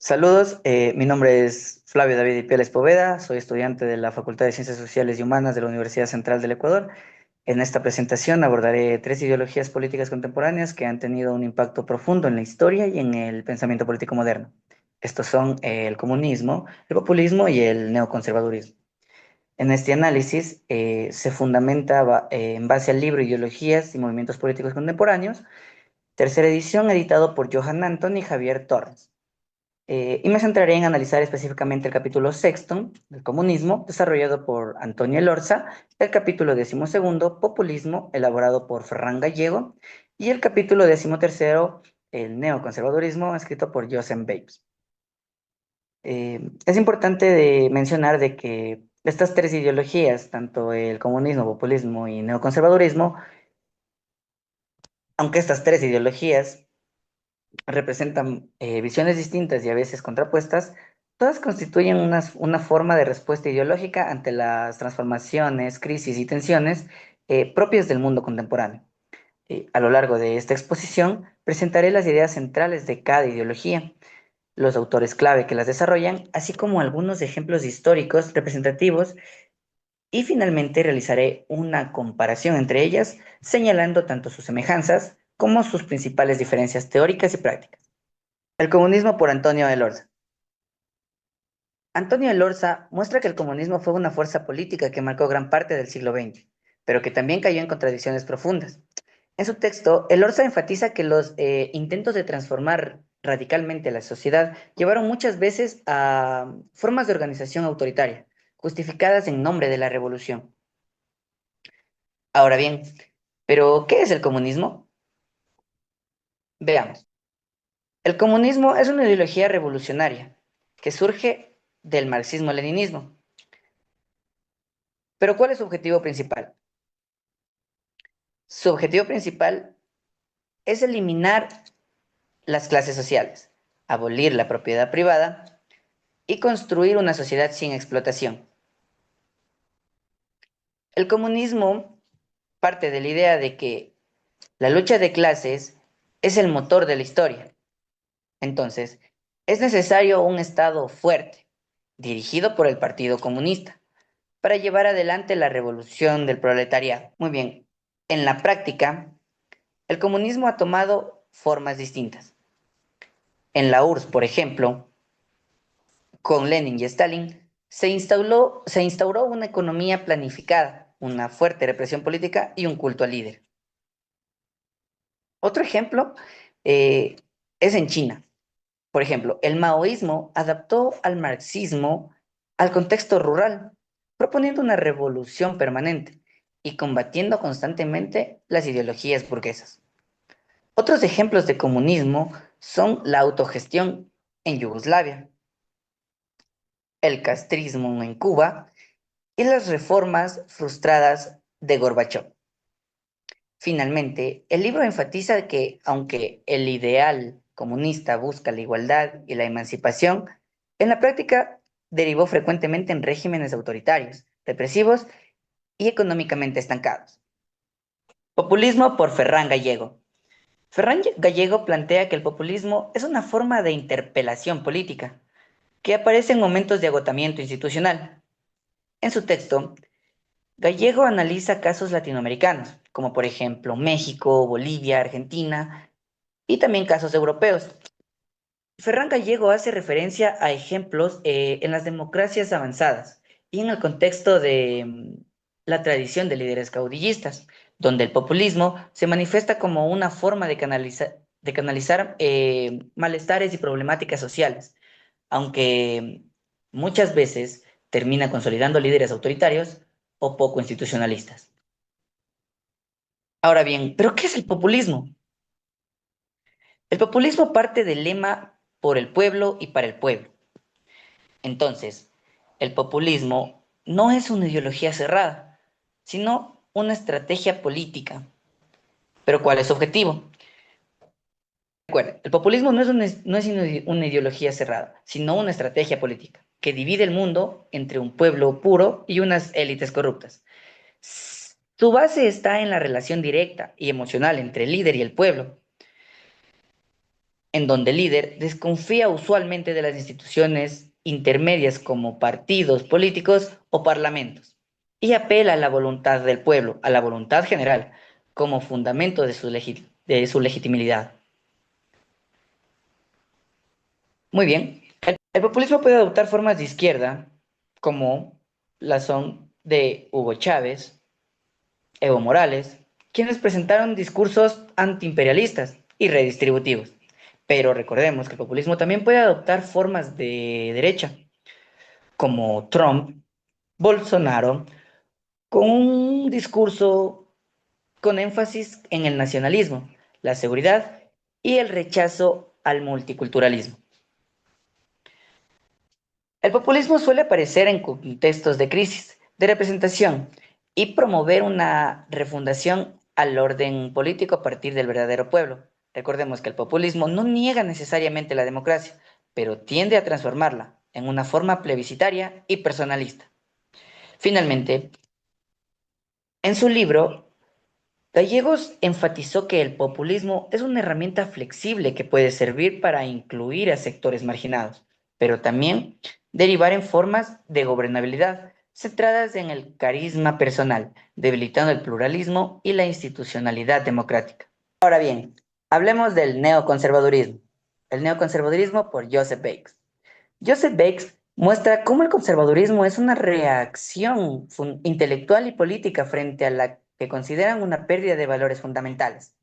Saludos, mi nombre es Flavio David Ipiales Poveda, soy estudiante de la Facultad de Ciencias Sociales y Humanas de la Universidad Central del Ecuador. En esta presentación abordaré tres ideologías políticas contemporáneas que han tenido un impacto profundo en la historia y en el pensamiento político moderno. Estos son el comunismo, el populismo y el neoconservadurismo. En este análisis se fundamenta en base al libro Ideologías y Movimientos Políticos Contemporáneos, tercera edición, editado por Johan Anton y Javier Torres. Y me centraré en analizar específicamente el capítulo sexto del comunismo, desarrollado por Antonio Elorza, el capítulo decimosegundo, populismo, elaborado por Ferran Gallego, y el capítulo decimotercero, el neoconservadurismo, escrito por Joseph Babes. Es importante mencionar de que estas tres ideologías, tanto el comunismo, populismo y neoconservadurismo, aunque estas tres ideologías representan visiones distintas y a veces contrapuestas, todas constituyen una forma de respuesta ideológica ante las transformaciones, crisis y tensiones propias del mundo contemporáneo. A lo largo de esta exposición presentaré las ideas centrales de cada ideología, los autores clave que las desarrollan, así como algunos ejemplos históricos representativos y finalmente realizaré una comparación entre ellas, señalando tanto sus semejanzas como sus principales diferencias teóricas y prácticas. El comunismo por Antonio Elorza. Antonio Elorza muestra que el comunismo fue una fuerza política que marcó gran parte del siglo XX, pero que también cayó en contradicciones profundas. En su texto, Elorza enfatiza que los intentos de transformar radicalmente la sociedad llevaron muchas veces a formas de organización autoritaria, justificadas en nombre de la revolución. Ahora bien, ¿pero qué es el comunismo? Veamos. El comunismo es una ideología revolucionaria que surge del marxismo-leninismo. Pero ¿cuál es su objetivo principal? Su objetivo principal es eliminar las clases sociales, abolir la propiedad privada y construir una sociedad sin explotación. El comunismo parte de la idea de que la lucha de clases es el motor de la historia. Entonces, es necesario un Estado fuerte, dirigido por el Partido Comunista, para llevar adelante la revolución del proletariado. Muy bien, en la práctica, el comunismo ha tomado formas distintas. En la URSS, por ejemplo, con Lenin y Stalin, se instauró una economía planificada, una fuerte represión política y un culto al líder. Otro ejemplo eh, es en China. Por ejemplo, el maoísmo adaptó al marxismo al contexto rural, proponiendo una revolución permanente y combatiendo constantemente las ideologías burguesas. Otros ejemplos de comunismo son la autogestión en Yugoslavia, el castrismo en Cuba y las reformas frustradas de Gorbachov. Finalmente, el libro enfatiza que, aunque el ideal comunista busca la igualdad y la emancipación, en la práctica derivó frecuentemente en regímenes autoritarios, represivos y económicamente estancados. Populismo por Ferran Gallego. Ferran Gallego plantea que el populismo es una forma de interpelación política que aparece en momentos de agotamiento institucional. En su texto, Gallego analiza casos latinoamericanos, como por ejemplo México, Bolivia, Argentina, y también casos europeos. Ferran Gallego hace referencia a ejemplos en las democracias avanzadas y en el contexto de la tradición de líderes caudillistas, donde el populismo se manifiesta como una forma de canalizar malestares y problemáticas sociales, aunque muchas veces termina consolidando líderes autoritarios o poco institucionalistas. Ahora bien, ¿pero qué es el populismo? El populismo parte del lema por el pueblo y para el pueblo. Entonces, el populismo no es una ideología cerrada, sino una estrategia política. ¿Pero cuál es su objetivo? Recuerden, el populismo no es una ideología cerrada, sino una estrategia política que divide el mundo entre un pueblo puro y unas élites corruptas. Su base está en la relación directa y emocional entre el líder y el pueblo. en donde el líder desconfía usualmente de las instituciones intermedias como partidos políticos o parlamentos y apela a la voluntad del pueblo, a la voluntad general, como fundamento de su legitimidad. Muy bien. El populismo puede adoptar formas de izquierda, como las son de Hugo Chávez, Evo Morales, quienes presentaron discursos antiimperialistas y redistributivos. Pero recordemos que el populismo también puede adoptar formas de derecha, como Trump, Bolsonaro, con un discurso con énfasis en el nacionalismo, la seguridad y el rechazo al multiculturalismo. El populismo suele aparecer en contextos de crisis, de representación y promover una refundación al orden político a partir del verdadero pueblo. Recordemos que el populismo no niega necesariamente la democracia, pero tiende a transformarla en una forma plebiscitaria y personalista. Finalmente, en su libro, Gallegos enfatizó que el populismo es una herramienta flexible que puede servir para incluir a sectores marginados, pero también derivar en formas de gobernabilidad centradas en el carisma personal, debilitando el pluralismo y la institucionalidad democrática. Ahora bien, hablemos del neoconservadurismo. El neoconservadurismo por Joseph Bakes. Joseph Bakes muestra cómo el conservadurismo es una reacción intelectual y política frente a la que consideran una pérdida de valores fundamentales.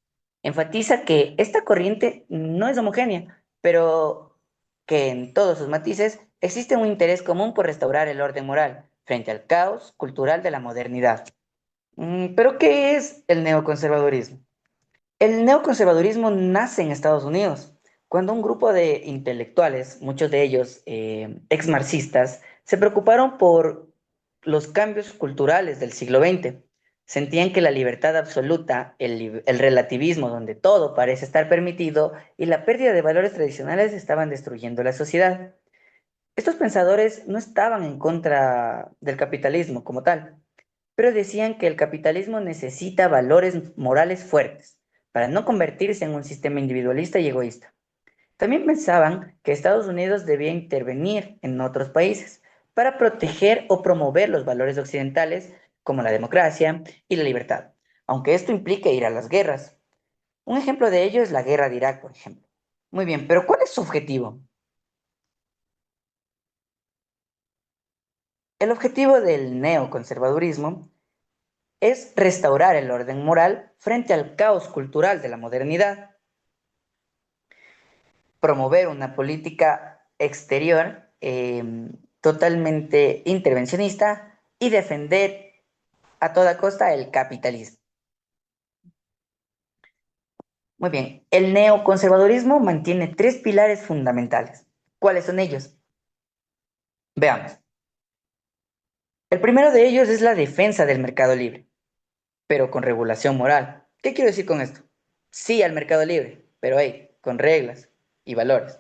Enfatiza que esta corriente no es homogénea, pero que en todos sus matices existe un interés común por restaurar el orden moral frente al caos cultural de la modernidad. ¿Pero qué es el neoconservadurismo? El neoconservadurismo nace en Estados Unidos, cuando un grupo de intelectuales, muchos de ellos ex marxistas, se preocuparon por los cambios culturales del siglo XX. Sentían que la libertad absoluta, el relativismo donde todo parece estar permitido y la pérdida de valores tradicionales estaban destruyendo la sociedad. Estos pensadores no estaban en contra del capitalismo como tal, pero decían que el capitalismo necesita valores morales fuertes para no convertirse en un sistema individualista y egoísta. También pensaban que Estados Unidos debía intervenir en otros países para proteger o promover los valores occidentales como la democracia y la libertad, aunque esto implique ir a las guerras. Un ejemplo de ello es la guerra de Irak, por ejemplo. Muy bien, pero ¿cuál es su objetivo? El objetivo del neoconservadurismo es restaurar el orden moral frente al caos cultural de la modernidad, promover una política exterior totalmente intervencionista y defender a toda costa el capitalismo. Muy bien, el neoconservadurismo mantiene tres pilares fundamentales. ¿Cuáles son ellos? Veamos. El primero de ellos es la defensa del mercado libre, pero con regulación moral. ¿Qué quiero decir con esto? Sí al mercado libre, pero hey, con reglas y valores.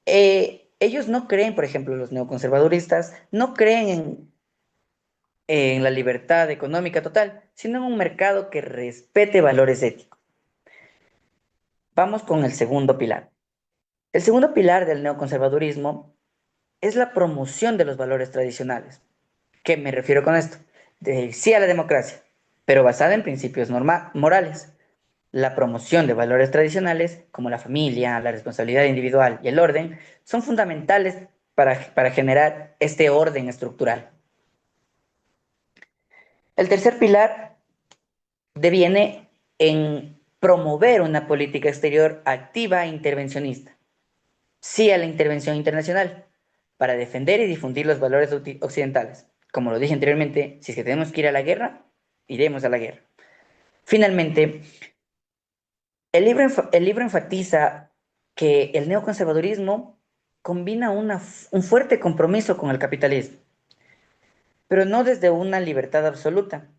Ellos no creen, por ejemplo, los neoconservaduristas, no creen en la libertad económica total, sino en un mercado que respete valores éticos. Vamos con el segundo pilar. El segundo pilar del neoconservadurismo es la promoción de los valores tradicionales. ¿Qué me refiero con esto? Sí a la democracia, pero basada en principios morales. La promoción de valores tradicionales, como la familia, la responsabilidad individual y el orden, son fundamentales para generar este orden estructural. El tercer pilar deviene en promover una política exterior activa e intervencionista. Sí a la intervención internacional, para defender y difundir los valores occidentales. Como lo dije anteriormente, si es que tenemos que ir a la guerra, iremos a la guerra. Finalmente, el libro enfatiza que el neoconservadurismo combina un fuerte compromiso con el capitalismo, pero no desde una libertad absoluta,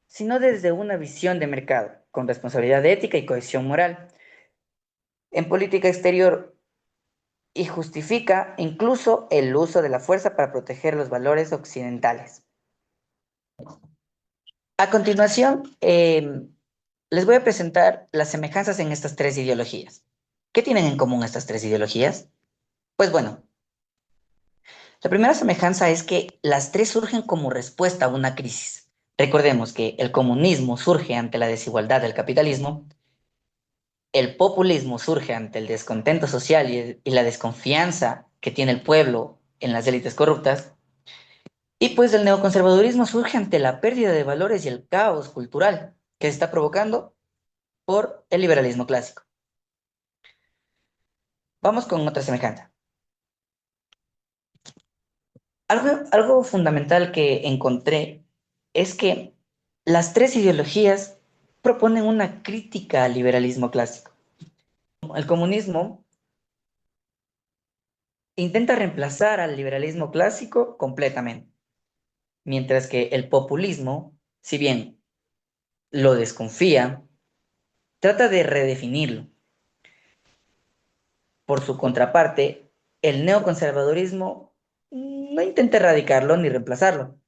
sino desde una visión de mercado, con responsabilidad ética y cohesión moral. En política exterior y justifica incluso el uso de la fuerza para proteger los valores occidentales. A continuación, les voy a presentar las semejanzas en estas tres ideologías. ¿Qué tienen en común estas tres ideologías? Pues bueno, la primera semejanza es que las tres surgen como respuesta a una crisis. Recordemos que el comunismo surge ante la desigualdad del capitalismo, el populismo surge ante el descontento social y la desconfianza que tiene el pueblo en las élites corruptas, y pues el neoconservadurismo surge ante la pérdida de valores y el caos cultural que se está provocando por el liberalismo clásico. Vamos con otra semejanza. Algo fundamental que encontré es que las tres ideologías proponen una crítica al liberalismo clásico. El comunismo intenta reemplazar al liberalismo clásico completamente, mientras que el populismo, si bien lo desconfía, trata de redefinirlo. Por su contraparte, el neoconservadurismo no intenta erradicarlo ni reemplazarlo,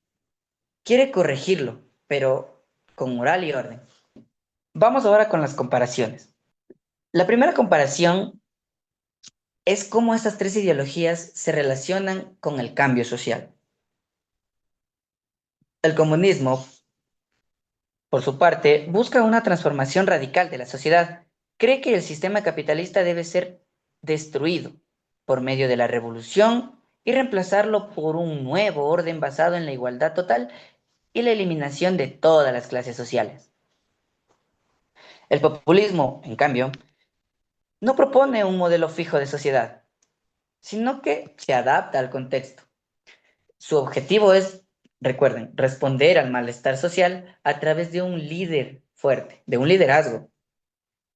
quiere corregirlo, pero con moral y orden. Vamos ahora con las comparaciones. La primera comparación es cómo estas tres ideologías se relacionan con el cambio social. El comunismo, por su parte, busca una transformación radical de la sociedad. Cree que el sistema capitalista debe ser destruido por medio de la revolución y reemplazarlo por un nuevo orden basado en la igualdad total y la eliminación de todas las clases sociales. El populismo, en cambio, no propone un modelo fijo de sociedad, sino que se adapta al contexto. Su objetivo es, recuerden, responder al malestar social a través de un líder fuerte, de un liderazgo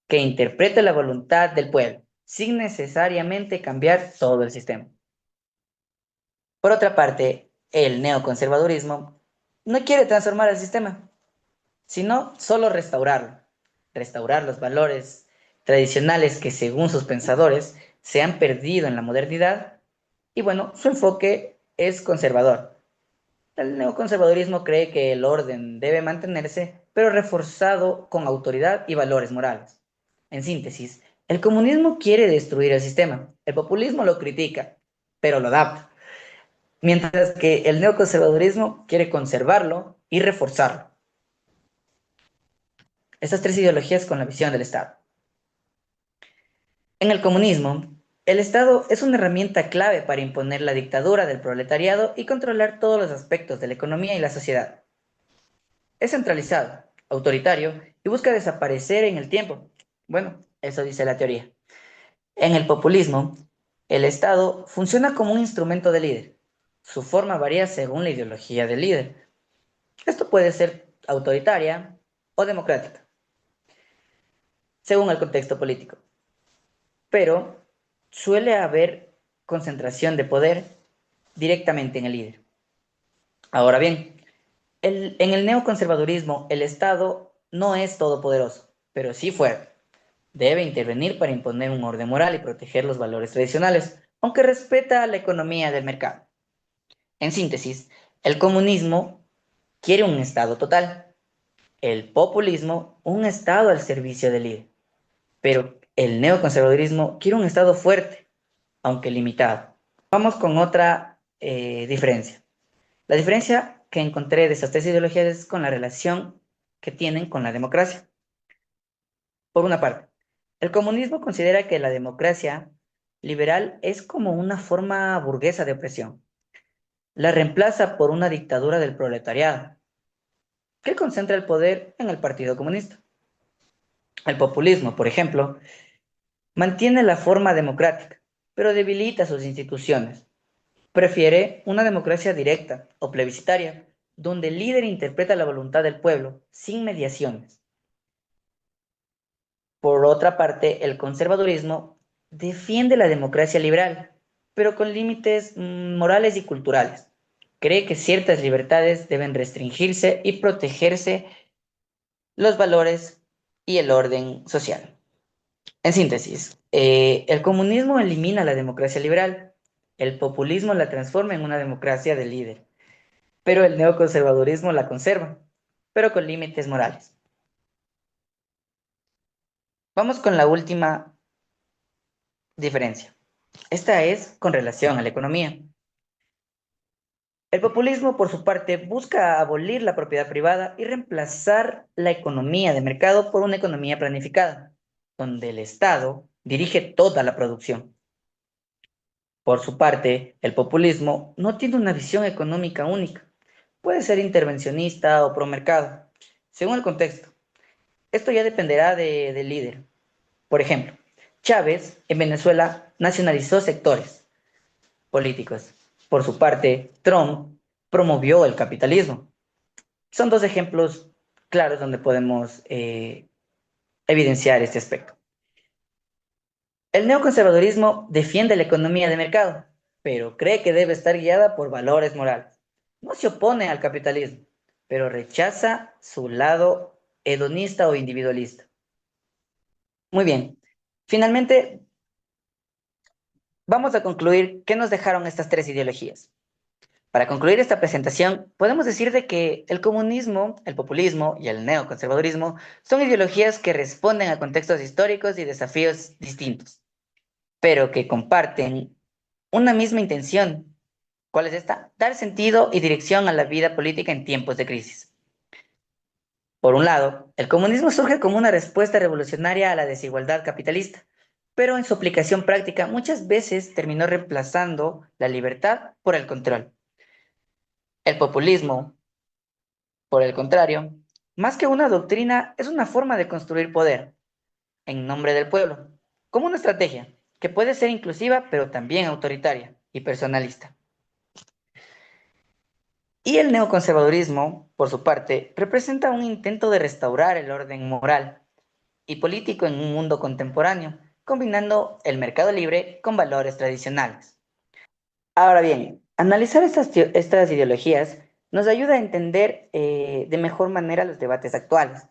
que interprete la voluntad del pueblo, sin necesariamente cambiar todo el sistema. Por otra parte, el neoconservadurismo no quiere transformar el sistema, sino solo restaurarlo, restaurar los valores tradicionales que según sus pensadores se han perdido en la modernidad y bueno, su enfoque es conservador. El neoconservadurismo cree que el orden debe mantenerse, pero reforzado con autoridad y valores morales. En síntesis, el comunismo quiere destruir el sistema, el populismo lo critica, pero lo adapta, mientras que el neoconservadurismo quiere conservarlo y reforzarlo. Estas tres ideologías con la visión del Estado. En el comunismo, el Estado es una herramienta clave para imponer la dictadura del proletariado y controlar todos los aspectos de la economía y la sociedad. Es centralizado, autoritario y busca desaparecer en el tiempo. Bueno, eso dice la teoría. En el populismo, el Estado funciona como un instrumento de líder. Su forma varía según la ideología del líder. Esto puede ser autoritaria o democrática, según el contexto político. Pero suele haber concentración de poder directamente en el líder. Ahora bien, en el neoconservadurismo, el Estado no es todopoderoso, pero sí fuerte. Debe intervenir para imponer un orden moral y proteger los valores tradicionales, aunque respeta la economía del mercado. En síntesis, el comunismo quiere un Estado total, el populismo un Estado al servicio del líder, pero el neoconservadurismo quiere un Estado fuerte, aunque limitado. Vamos con otra diferencia. La diferencia que encontré de estas tres ideologías es con la relación que tienen con la democracia. Por una parte, el comunismo considera que la democracia liberal es como una forma burguesa de opresión. La reemplaza por una dictadura del proletariado, que concentra el poder en el Partido Comunista. El populismo, por ejemplo, mantiene la forma democrática, pero debilita sus instituciones. Prefiere una democracia directa o plebiscitaria, donde el líder interpreta la voluntad del pueblo sin mediaciones. Por otra parte, el conservadurismo defiende la democracia liberal, pero con límites morales y culturales. Cree que ciertas libertades deben restringirse y protegerse los valores y el orden social. En síntesis, el comunismo elimina la democracia liberal, el populismo la transforma en una democracia de líder, pero el neoconservadurismo la conserva, pero con límites morales. Vamos con la última diferencia. Esta es con relación a la economía. El populismo, por su parte, busca abolir la propiedad privada y reemplazar la economía de mercado por una economía planificada, donde el Estado dirige toda la producción. Por su parte, el populismo no tiene una visión económica única. Puede ser intervencionista o promercado, según el contexto. Esto ya dependerá del líder. Por ejemplo, Chávez en Venezuela nacionalizó sectores políticos. Por su parte, Trump promovió el capitalismo. Son dos ejemplos claros donde podemos evidenciar este aspecto. El neoconservadurismo defiende la economía de mercado, pero cree que debe estar guiada por valores morales. No se opone al capitalismo, pero rechaza su lado hedonista o individualista. Muy bien. Finalmente, vamos a concluir qué nos dejaron estas tres ideologías. Para concluir esta presentación, podemos decir de que el comunismo, el populismo y el neoconservadurismo son ideologías que responden a contextos históricos y desafíos distintos, pero que comparten una misma intención. ¿Cuál es esta? Dar sentido y dirección a la vida política en tiempos de crisis. Por un lado, el comunismo surge como una respuesta revolucionaria a la desigualdad capitalista, pero en su aplicación práctica muchas veces terminó reemplazando la libertad por el control. El populismo, por el contrario, más que una doctrina, es una forma de construir poder en nombre del pueblo, como una estrategia que puede ser inclusiva, pero también autoritaria y personalista. Y el neoconservadurismo, por su parte, representa un intento de restaurar el orden moral y político en un mundo contemporáneo, combinando el mercado libre con valores tradicionales. Ahora bien, analizar estas ideologías nos ayuda a entender de mejor manera los debates actuales,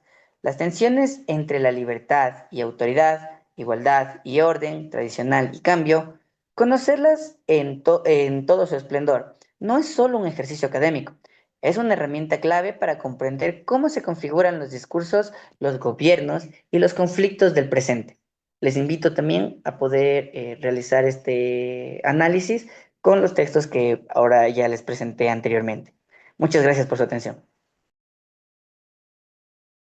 las tensiones entre la libertad y autoridad, igualdad y orden, tradicional y cambio, conocerlas en todo su esplendor. No es solo un ejercicio académico, es una herramienta clave para comprender cómo se configuran los discursos, los gobiernos y los conflictos del presente. Les invito también a poder realizar este análisis con los textos que ahora ya les presenté anteriormente. Muchas gracias por su atención.